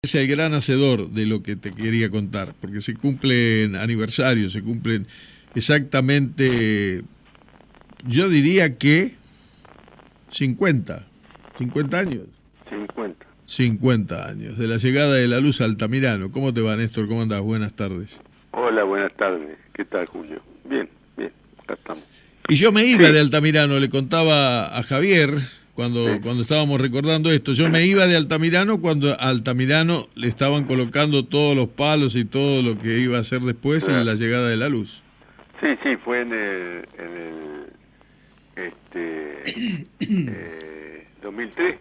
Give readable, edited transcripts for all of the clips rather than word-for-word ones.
Es el gran hacedor de lo que te quería contar, porque se cumplen aniversarios, se cumplen exactamente, yo diría que 50 años. 50. 50 años, de la llegada de la luz a Altamirano. ¿Cómo te va, Néstor? ¿Cómo andás? Buenas tardes. Hola, buenas tardes. ¿Qué tal, Julio? Bien, bien, acá estamos. Y yo me iba de Altamirano, le contaba a Javier, cuando estábamos recordando esto, yo me iba de Altamirano cuando a Altamirano le estaban colocando todos los palos y todo lo que iba a hacer después en la llegada de la luz. Sí, fue en el 2003.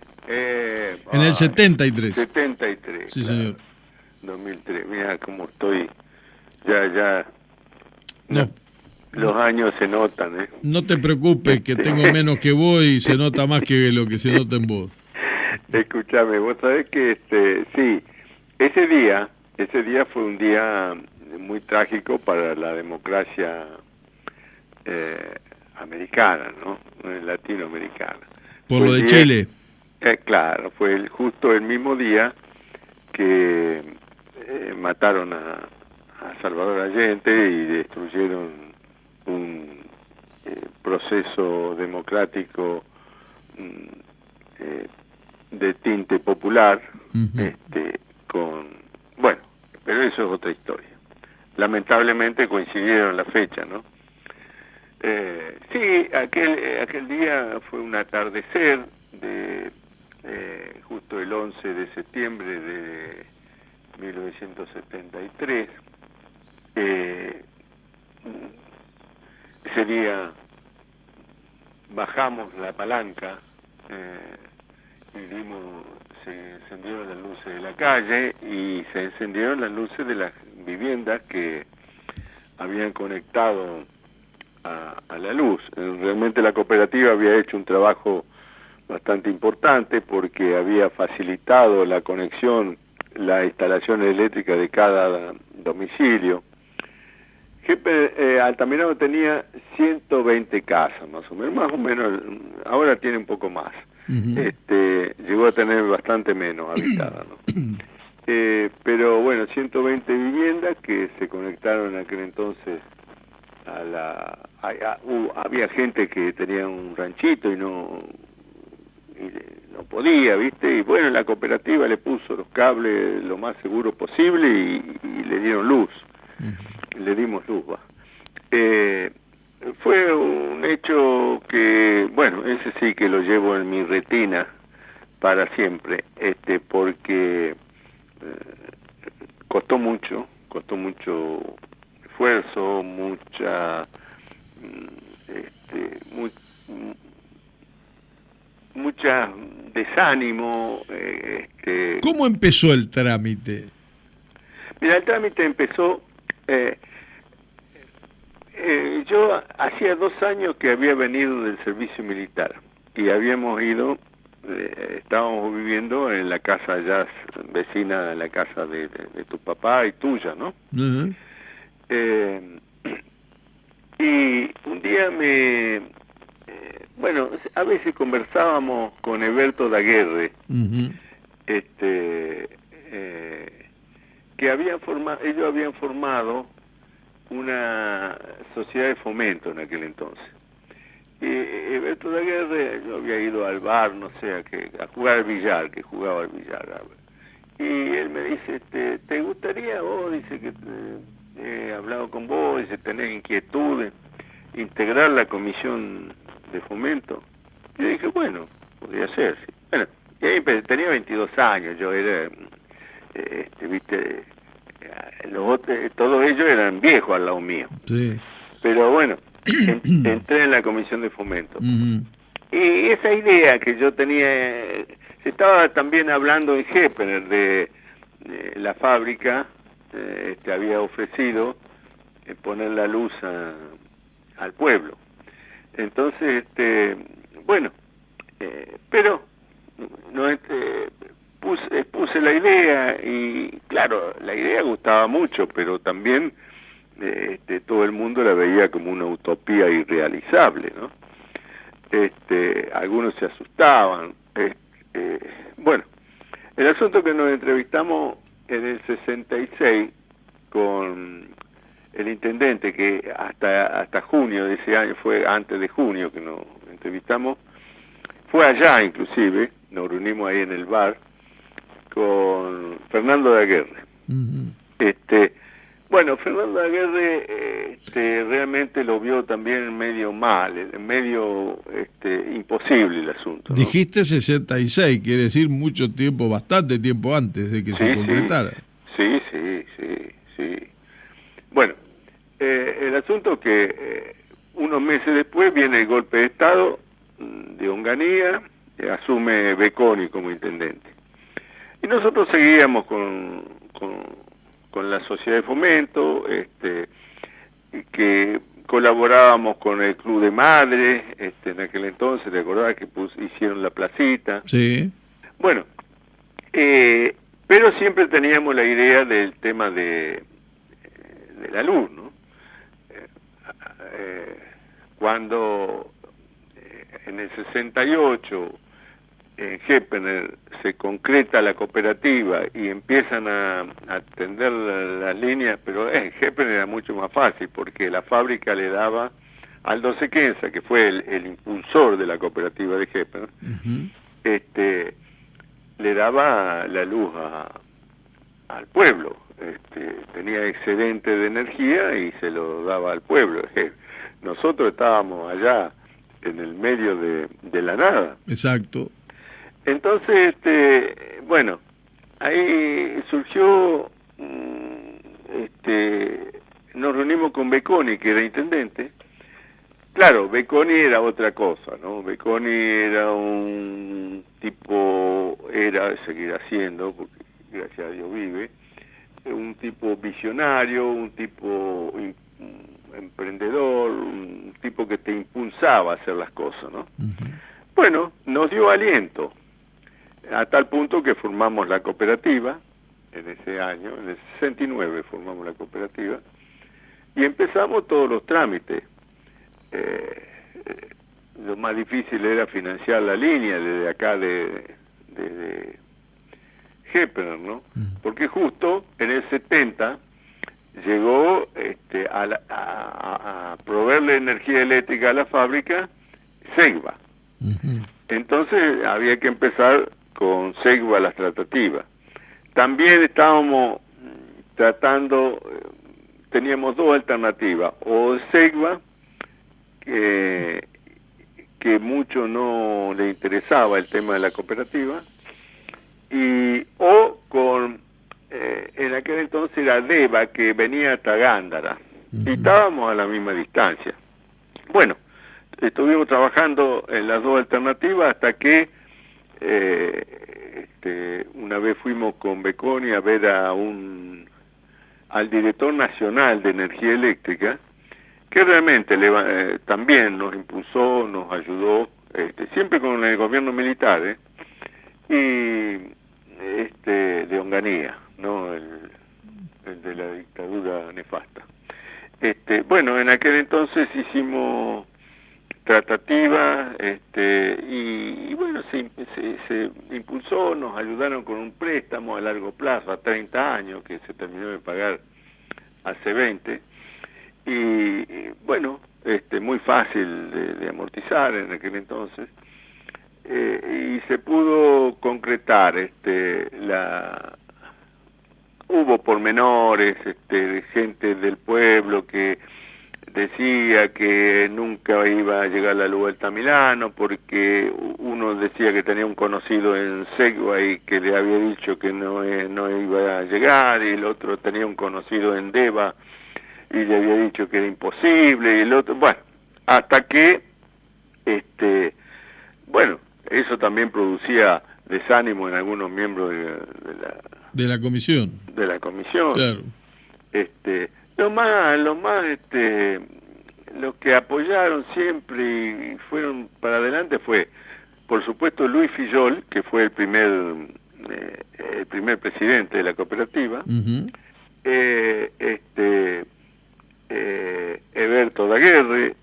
En el 73. 73. Sí, claro. señor. 2003. Mira cómo estoy. Ya. No. Los años se notan, ¿eh? No te preocupes, que tengo menos que vos y se nota más que lo que se nota en vos. Escúchame, vos sabés que sí, ese día fue un día muy trágico para la democracia americana, ¿no? Latinoamericana. Por lo de Chile. Claro, fue justo el mismo día que mataron a Salvador Allende y destruyeron un proceso democrático de tinte popular, pero eso es otra historia. Lamentablemente coincidieron la fecha, ¿no? Sí, aquel día fue un atardecer de justo el 11 de septiembre de 1973. Ese día bajamos la palanca y se encendieron las luces de la calle y se encendieron las luces de las viviendas que habían conectado a la luz. Realmente la cooperativa había hecho un trabajo bastante importante porque había facilitado la conexión, la instalación eléctrica de cada domicilio. Altamirano tenía 120 casas, más o menos, ahora tiene un poco más. Llegó a tener bastante menos habitada, ¿no? Pero bueno, 120 viviendas que se conectaron en aquel entonces había gente que tenía un ranchito y no podía, ¿viste? Y bueno, la cooperativa le puso los cables lo más seguro posible y le dieron luz. Le dimos luz, va. Fue un hecho que, bueno, ese sí que lo llevo en mi retina para siempre, porque costó mucho esfuerzo, mucha desánimo. ¿Cómo empezó el trámite? Mira, el trámite empezó. Yo hacía 2 años que había venido del servicio militar y habíamos ido, estábamos viviendo en la casa allá vecina de la casa de tu papá y tuya, ¿no? Y un día a veces conversábamos con Eberto Daguerre, que ellos habían formado una sociedad de fomento en aquel entonces. Y Eberto Daguerre, yo había ido al bar, no sé, a jugar al billar, que jugaba al billar. Y él me dice, ¿te gustaría vos? Dice que he hablado con vos, dice, tenés inquietudes, integrar la comisión de fomento. Y yo dije, bueno, podría ser, sí. Bueno, y ahí tenía 22 años, yo era, viste, todos ellos eran viejos al lado mío. Sí. Pero bueno, entré en la comisión de fomento. Y esa idea que yo tenía, se estaba también hablando en Heppener de la fábrica, había ofrecido poner la luz al pueblo. Entonces, pero no puse la idea y claro, la idea gustaba mucho, pero también todo el mundo la veía como una utopía irrealizable, ¿no? Algunos se asustaban. El asunto que nos entrevistamos en el 66 con el intendente, que hasta junio de ese año, fue antes de junio que nos entrevistamos, fue allá inclusive, nos reunimos ahí en el bar con Fernando de Aguirre. Bueno, Fernando de Aguirre realmente lo vio también medio mal, medio imposible el asunto, ¿no? Dijiste 66, quiere decir mucho tiempo, bastante tiempo antes de que se concretara. Sí. Bueno, el asunto que unos meses después viene el golpe de Estado de Onganía, asume Becconi como intendente. Y nosotros seguíamos con la sociedad de fomento, que colaborábamos con el Club de Madres, en aquel entonces, ¿te acordás que hicieron la placita? Sí. Bueno, pero siempre teníamos la idea del tema de la luz, ¿no? Cuando en el 68 en Heppener se concreta la cooperativa y empiezan a atender las líneas, pero en Heppener era mucho más fácil porque la fábrica le daba Aldo Sequenza, que fue el impulsor de la cooperativa de Heppener, le daba la luz al pueblo, tenía excedente de energía y se lo daba al pueblo. Nosotros estábamos allá en el medio de la nada. Exacto. Entonces, bueno, ahí surgió, nos reunimos con Becconi, que era intendente. Claro, Becconi era otra cosa, ¿no? Becconi era un tipo, seguirá siendo, porque gracias a Dios vive, un tipo visionario, un tipo emprendedor, un tipo que te impulsaba a hacer las cosas, ¿no? Bueno, nos dio aliento, a tal punto que formamos la cooperativa en ese año, en el 69 formamos la cooperativa, y empezamos todos los trámites. Lo más difícil era financiar la línea desde acá de Heppener, ¿no? Porque justo en el 70 llegó a proveerle energía eléctrica a la fábrica Segva. Entonces había que empezar con Segva las tratativas. También estábamos tratando, teníamos dos alternativas, o Segva, que mucho no le interesaba el tema de la cooperativa, o con en aquel entonces era Deva, que venía hasta Gándara, y estábamos a la misma distancia. Bueno, estuvimos trabajando en las dos alternativas hasta que una vez fuimos con Becconi a ver al director nacional de energía eléctrica, que realmente también nos impulsó, nos ayudó, siempre con el gobierno militar, y de Onganía, no el de la dictadura nefasta. Bueno, en aquel entonces hicimos tratativas, y bueno, se impulsó, nos ayudaron con un préstamo a largo plazo, a 30 años, que se terminó de pagar hace 20, y bueno, muy fácil de amortizar en aquel entonces, y se pudo concretar, hubo pormenores, de gente del pueblo que decía que nunca iba a llegar la luz a Altamirano, porque uno decía que tenía un conocido en Segua y que le había dicho que no iba a llegar, y el otro tenía un conocido en Deva y le había dicho que era imposible, y el otro, bueno, hasta que, bueno, eso también producía desánimo en algunos miembros de la comisión. De la comisión. Claro. Los que apoyaron siempre y fueron para adelante fue, por supuesto, Luis Fillol, que fue el primer presidente de la cooperativa, Eberto Daguerre,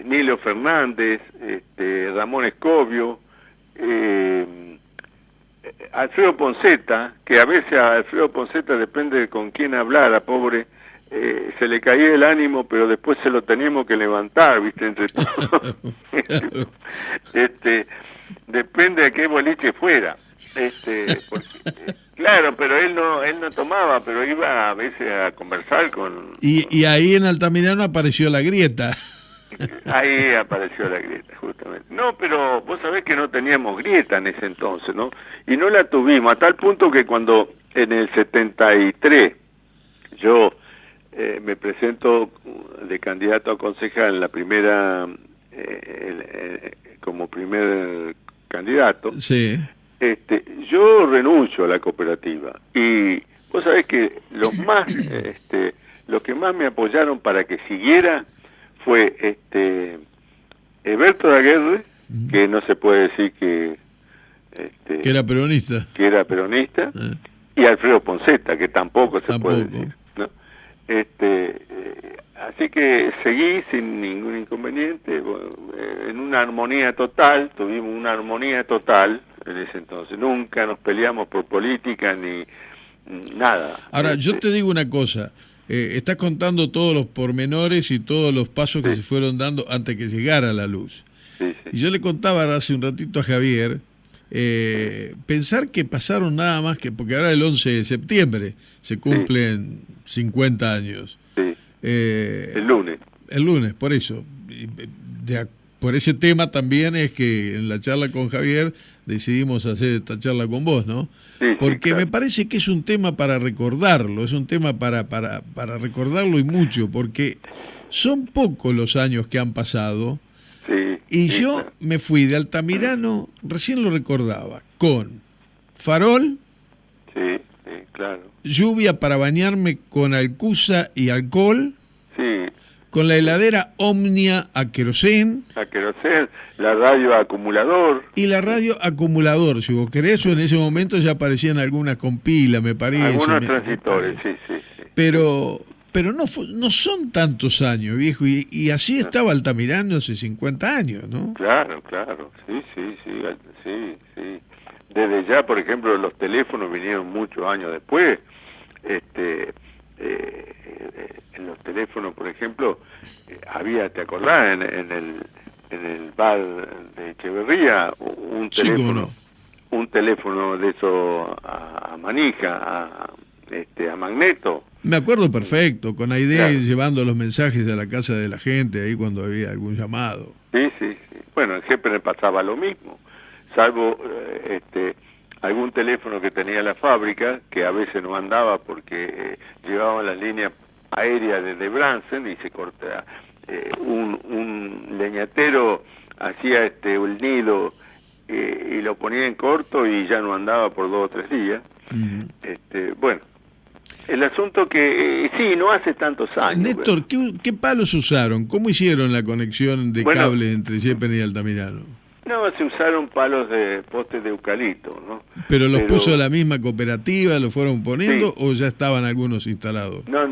Nilo Fernández, Ramón Escobio, Alfredo Ponceta, que a veces a Alfredo Ponceta depende de con quién hablara, pobre, se le caía el ánimo, pero después se lo teníamos que levantar, ¿viste? Entre todos. Depende de qué boliche fuera. Porque, claro, pero él no tomaba, pero iba a veces a conversar con... Y ahí en Altamirano apareció la grieta. Ahí apareció la grieta, justamente. No, pero vos sabés que no teníamos grieta en ese entonces, ¿no? Y no la tuvimos, a tal punto que cuando en el 73 yo me presento de candidato a concejal en la primera, como primer candidato, sí. Yo renuncio a la cooperativa. Y vos sabés que los que más me apoyaron para que siguiera fue Eberto Daguerre, que no se puede decir que era peronista, y Alfredo Ponceta, que tampoco se puede decir, ¿no? Así que seguí sin ningún inconveniente, en una armonía total, tuvimos una armonía total en ese entonces, nunca nos peleamos por política ni nada. Ahora, yo te digo una cosa, estás contando todos los pormenores y todos los pasos que se fueron dando antes que llegara la luz. Sí. Y yo le contaba hace un ratito a Javier, pensar que pasaron nada más que, porque ahora el 11 de septiembre se cumplen 50 años. Sí. El lunes. El lunes, por eso. Por ese tema también es que en la charla con Javier decidimos hacer esta charla con vos, ¿no? Sí, porque claro. me parece que es un tema para recordarlo, es un tema para recordarlo y mucho, porque son pocos los años que han pasado. Sí, y sí, yo claro. me fui de Altamirano, recién lo recordaba, con farol, Sí, claro. lluvia para bañarme con alcusa y alcohol, Sí, con la heladera Omnia a querosén a querosén, la radio acumulador. y la radio acumulador, si vos querés, o en ese momento ya aparecían algunas con pila, me parece. Algunos me transitores, parece. sí. Pero no son tantos años, viejo, y así estaba Altamirano hace 50 años, ¿no? Claro, sí. Desde ya, por ejemplo, los teléfonos vinieron muchos años después. En los teléfonos, por ejemplo, había, ¿te acordás? En el bar de Echeverría, un Sí, teléfono, cómo no. un teléfono de eso a manija, a magneto. Me acuerdo perfecto, con Aide Claro. llevando los mensajes a la casa de la gente ahí cuando había algún llamado. Sí. Bueno, siempre me pasaba lo mismo, salvo algún teléfono que tenía la fábrica, que a veces no andaba porque llevaban las líneas aéreas desde Bransen y se corta. Un leñatero hacía el nido y lo ponía en corto y ya no andaba por 2 o 3 días. Bueno, el asunto que sí, no hace tantos años. Néstor, ¿qué palos usaron? ¿Cómo hicieron la conexión de Bueno, cable entre Yepen y Altamirano? No, se usaron palos de postes de eucalipto, ¿no? ¿Pero los puso la misma cooperativa, lo fueron poniendo Sí. o ya estaban algunos instalados? No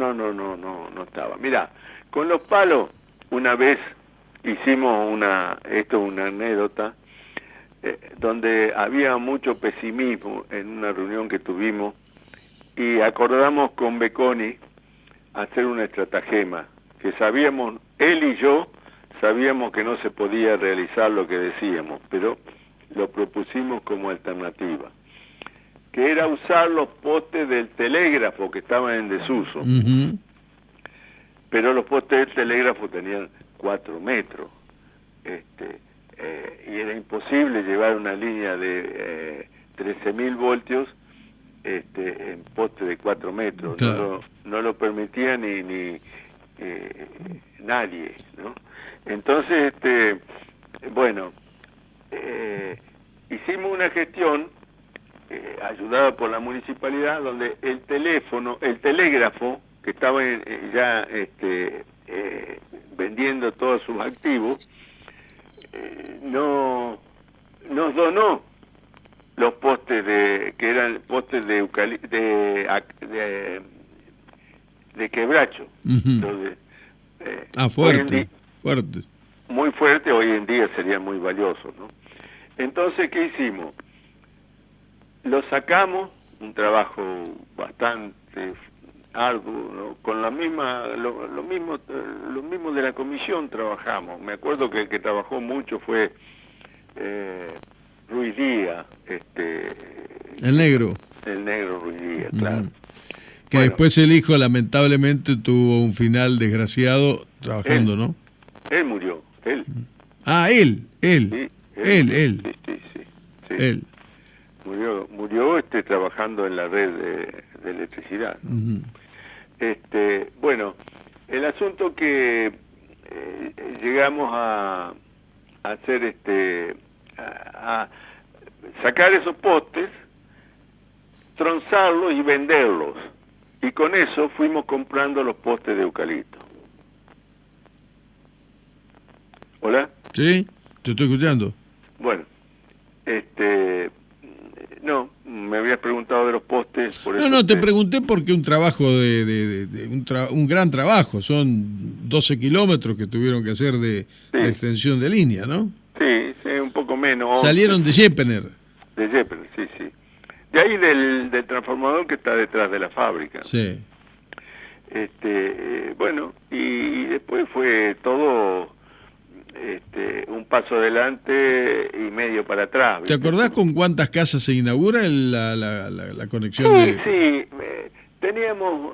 estaba. Mirá, con los palos, una vez hicimos esto es una anécdota, donde había mucho pesimismo en una reunión que tuvimos y acordamos con Beconi hacer una estratagema, que sabíamos, él y yo, sabíamos que no se podía realizar lo que decíamos, pero lo propusimos como alternativa, que era usar los postes del telégrafo que estaban en desuso. Ujú. Pero los postes del telégrafo tenían 4 metros, y era imposible llevar una línea de 13.000 voltios en poste de 4 metros. Claro. No lo permitía ni nadie, ¿no? Entonces, bueno, hicimos una gestión ayudada por la municipalidad, donde el telégrafo, que estaba ya vendiendo todos sus activos, nos donó los postes que eran postes de quebracho. Ujú. Entonces, Fuerte. muy fuerte, hoy en día serían muy valiosos, ¿no? Entonces, ¿qué hicimos? lo sacamos, un trabajo bastante arduo, ¿no? Con la misma, lo mismo de la comisión trabajamos. Me acuerdo que el que trabajó mucho fue Ruiz Díaz, el negro. El negro Ruiz Díaz, claro. Que bueno, después el hijo lamentablemente tuvo un final desgraciado trabajando, ¿no? Él murió, él. Ah, él. Sí, él. Sí. Él. Murió trabajando en la red de electricidad, ¿no? Bueno, el asunto que llegamos a hacer a sacar esos postes, tronzarlos y venderlos, y con eso fuimos comprando los postes de eucalipto. ¿Hola? Sí, te estoy escuchando. Bueno, no, me habías preguntado de los postes. Por eso no, te pregunté porque un trabajo un gran trabajo, son 12 kilómetros que tuvieron que hacer de extensión de línea, ¿no? Sí, un poco menos. Salieron de Jeppener. De Jeppener, sí. De ahí del transformador que está detrás de la fábrica. Sí. Bueno, y después fue todo un paso adelante y medio para atrás, ¿viste? ¿Te acordás con cuántas casas se inaugura la conexión? Sí, teníamos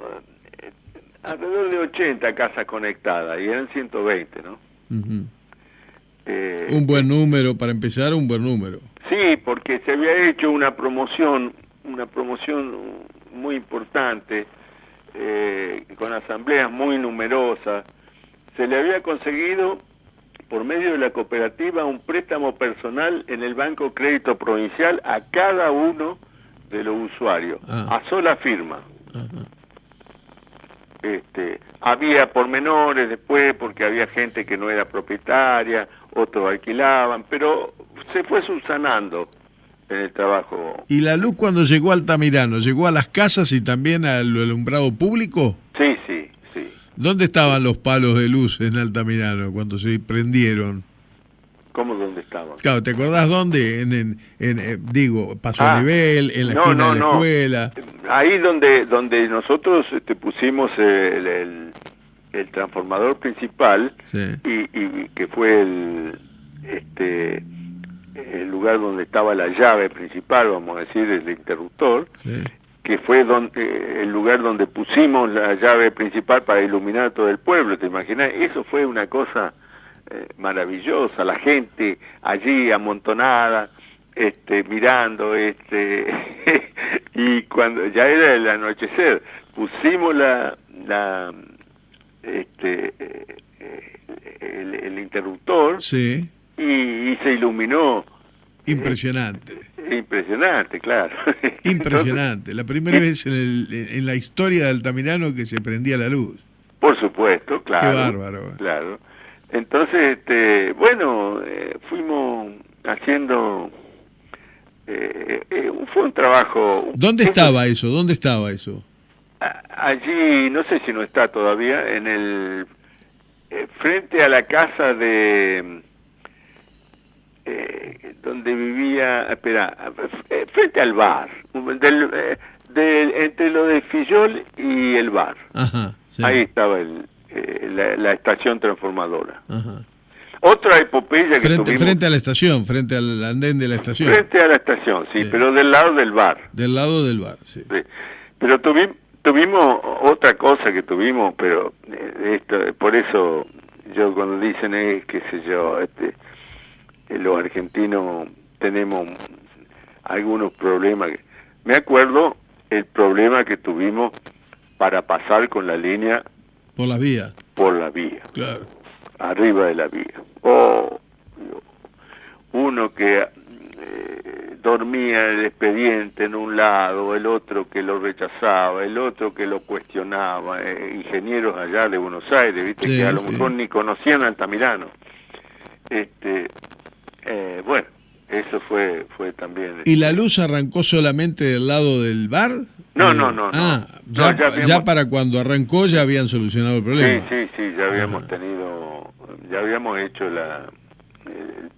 alrededor de 80 casas conectadas y eran 120, ¿no? Uh-huh. Un buen número, para empezar, un buen número. Sí, porque se había hecho una promoción muy importante, con asambleas muy numerosas. Se le había conseguido, por medio de la cooperativa, un préstamo personal en el Banco Crédito Provincial a cada uno de los usuarios, a sola firma. Uh-huh. Había pormenores después, porque había gente que no era propietaria, otros alquilaban, pero se fue subsanando en el trabajo. ¿Y la luz cuando llegó a Altamirano, llegó a las casas y también al alumbrado público? Sí. ¿Dónde estaban los palos de luz en Altamirano cuando se prendieron? ¿Cómo dónde estaban? Claro, ¿te acordás dónde? Paso a nivel, en la esquina de la escuela. Ahí donde nosotros pusimos el transformador principal, sí. y que fue el lugar donde estaba la llave principal, vamos a decir, el interruptor, sí. Que fue el lugar donde pusimos la llave principal para iluminar todo el pueblo, ¿te imaginas? Eso fue una cosa maravillosa, la gente allí amontonada, mirando, y cuando ya era el anochecer, pusimos el interruptor, sí. y se iluminó. Impresionante. Impresionante, claro. Impresionante. La primera vez en la historia de Altamirano que se prendía la luz. Por supuesto, claro. Qué bárbaro. Claro. Entonces, bueno, fuimos haciendo... fue un trabajo... ¿Dónde estaba eso? ¿Dónde estaba eso? Allí, no sé si no está todavía, en el... frente a la casa de... donde vivía, frente al bar, entre lo de Fillol y el bar. Ajá, sí. Ahí estaba la estación transformadora. Ajá. Otra epopeya que tuvimos... Frente a la estación, frente al andén de la estación. Frente a la estación, sí, pero del lado del bar. Del lado del bar, sí. Pero tuvimos otra cosa que tuvimos, pero por eso yo cuando dicen qué sé yo, los argentinos tenemos algunos problemas. Me acuerdo el problema que tuvimos para pasar con la línea por la vía. Claro. Arriba de la vía. Uno que dormía el expediente en un lado, el otro que lo rechazaba, el otro que lo cuestionaba, ingenieros allá de Buenos Aires, viste, sí, que a lo mejor ni conocían Altamirano. Bueno, eso fue también... ¿Y la luz arrancó solamente del lado del bar? No. Ya para cuando arrancó ya habían solucionado el problema. Sí, ya habíamos ya habíamos hecho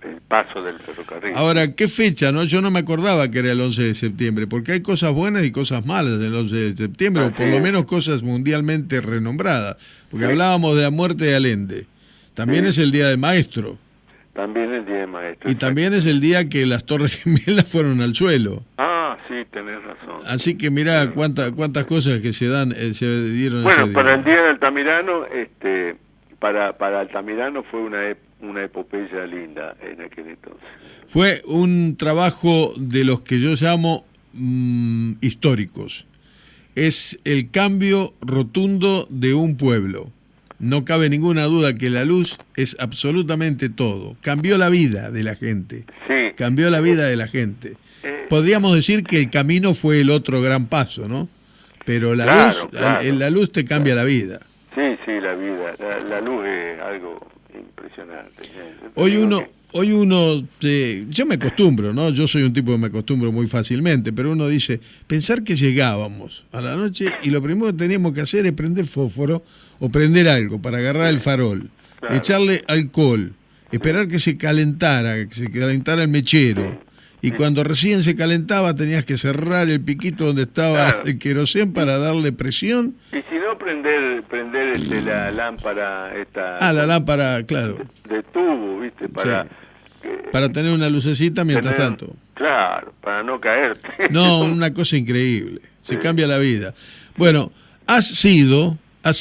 el paso del ferrocarril. Ahora, ¿qué fecha? No, yo no me acordaba que era el 11 de septiembre, porque hay cosas buenas y cosas malas del 11 de septiembre, o por lo menos cosas mundialmente renombradas, porque hablábamos de la muerte de Allende. También es el Día del Maestro. También el Día del Maestro. Y también es el día que las Torres Gemelas fueron al suelo. Ah, sí, tenés razón. Así que mirá cuántas cosas que se dieron bueno, ese día. Para el Día de Altamirano, para Altamirano fue una epopeya linda en aquel entonces. Fue un trabajo de los que yo llamo históricos. Es el cambio rotundo de un pueblo. No cabe ninguna duda que la luz es absolutamente todo. Cambió la vida de la gente. Sí. Cambió la vida de la gente. Podríamos decir que el camino fue el otro gran paso, ¿no? Pero la luz te cambia la vida. Sí, la vida. La luz es algo impresionante. Hoy uno, yo me acostumbro, ¿no? Yo soy un tipo que me acostumbro muy fácilmente, pero uno dice, pensar que llegábamos a la noche y lo primero que teníamos que hacer es prender fósforo o prender algo para agarrar el farol, echarle alcohol, esperar que se calentara el mechero, y cuando recién se calentaba tenías que cerrar el piquito donde estaba el querosén para darle presión. Y si no, prender la lámpara la lámpara, claro. De tubo, ¿viste? Para tener una lucecita mientras tanto. Claro, para no caerte. No, una cosa increíble. Se cambia la vida. Bueno, has sido, a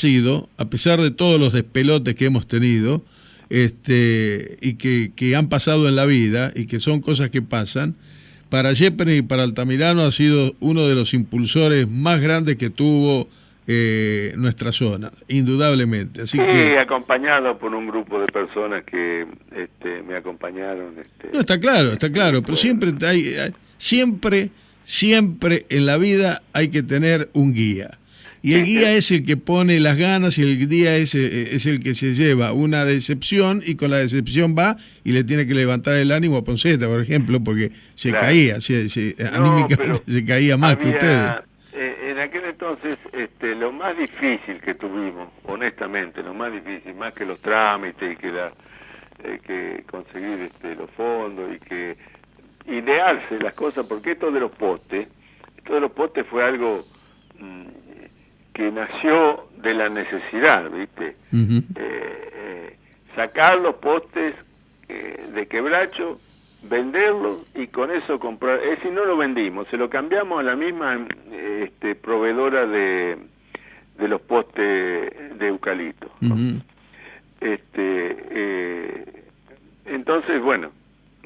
pesar de todos los despelotes que hemos tenido, y que han pasado en la vida, y que son cosas que pasan, para Yepes y para Altamirano ha sido uno de los impulsores más grandes que tuvo nuestra zona, indudablemente. Así que, acompañado por un grupo de personas que me acompañaron. No, está claro, pero siempre en la vida hay que tener un guía. Y el guía es el que pone las ganas, y el guía es el que se lleva una decepción, y con la decepción va y le tiene que levantar el ánimo a Ponceta, por ejemplo, porque se caía, anímicamente se caía más que ustedes. En aquel entonces, lo más difícil que tuvimos, honestamente, lo más difícil, más que los trámites y que conseguir los fondos y que idearse las cosas, porque esto de los postes fue algo que nació de la necesidad, ¿viste? Sacar los postes de Quebracho, venderlos y con eso comprar. Es decir, no lo vendimos, se lo cambiamos a la misma proveedora de los postes de eucalipto, ¿no? Entonces, bueno.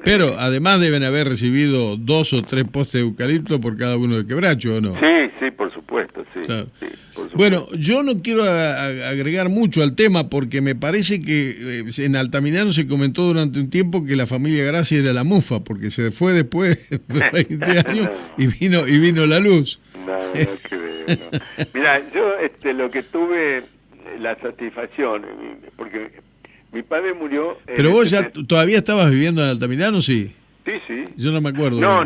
Pero además deben haber recibido 2 o 3 postes de eucalipto por cada uno de Quebracho, ¿o no? Sí, por supuesto, sí. Claro. Sí, por supuesto. Bueno, yo no quiero agregar mucho al tema, porque me parece que en Altamirano se comentó durante un tiempo que la familia Gracia era la mufa, porque se fue después de 20 años y vino la luz. No creo, no. Mira, yo lo que tuve la satisfacción, porque mi padre murió... Pero vos todavía estabas viviendo en Altamirano, ¿sí? Sí. Yo no me acuerdo. No.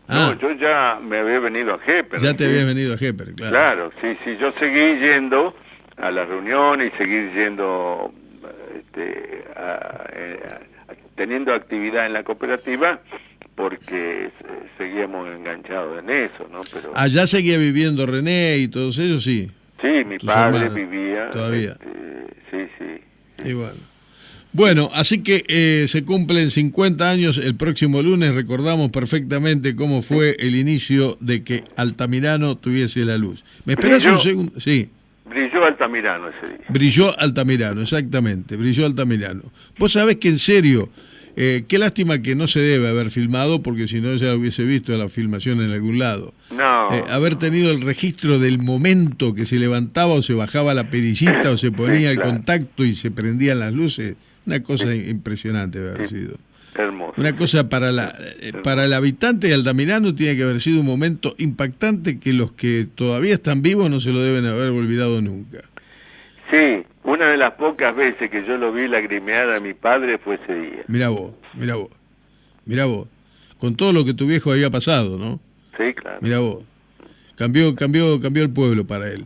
Ah. No, yo ya me había venido a Yepes. Ya te habías venido a Yepes, claro. Claro, sí, yo seguí yendo a las reuniones y seguí yendo, teniendo actividad en la cooperativa, porque seguíamos enganchados en eso, ¿no? Pero allá seguía viviendo René y todos ellos, sí. Sí, mi padre vivía. Todavía. Sí. Y bueno, así que se cumplen 50 años el próximo lunes. Recordamos perfectamente cómo fue el inicio de que Altamirano tuviese la luz. ¿Me esperás un segundo? Sí. Brilló Altamirano ese día. Brilló Altamirano, exactamente, brilló Altamirano. Vos sabés que en serio, qué lástima que no se debe haber filmado, porque si no ya hubiese visto la filmación en algún lado. No. Haber tenido el registro del momento que se levantaba o se bajaba la perillita o se ponía el contacto y se prendían las luces, una cosa impresionante debe haber sido. Hermoso. Una cosa para el habitante de Altamirano tiene que haber sido un momento impactante que los que todavía están vivos no se lo deben haber olvidado nunca. Sí, una de las pocas veces que yo lo vi lagrimear a mi padre fue ese día. Mirá vos. Con todo lo que tu viejo había pasado, ¿no? Sí, claro. Mirá vos. Cambió el pueblo para él.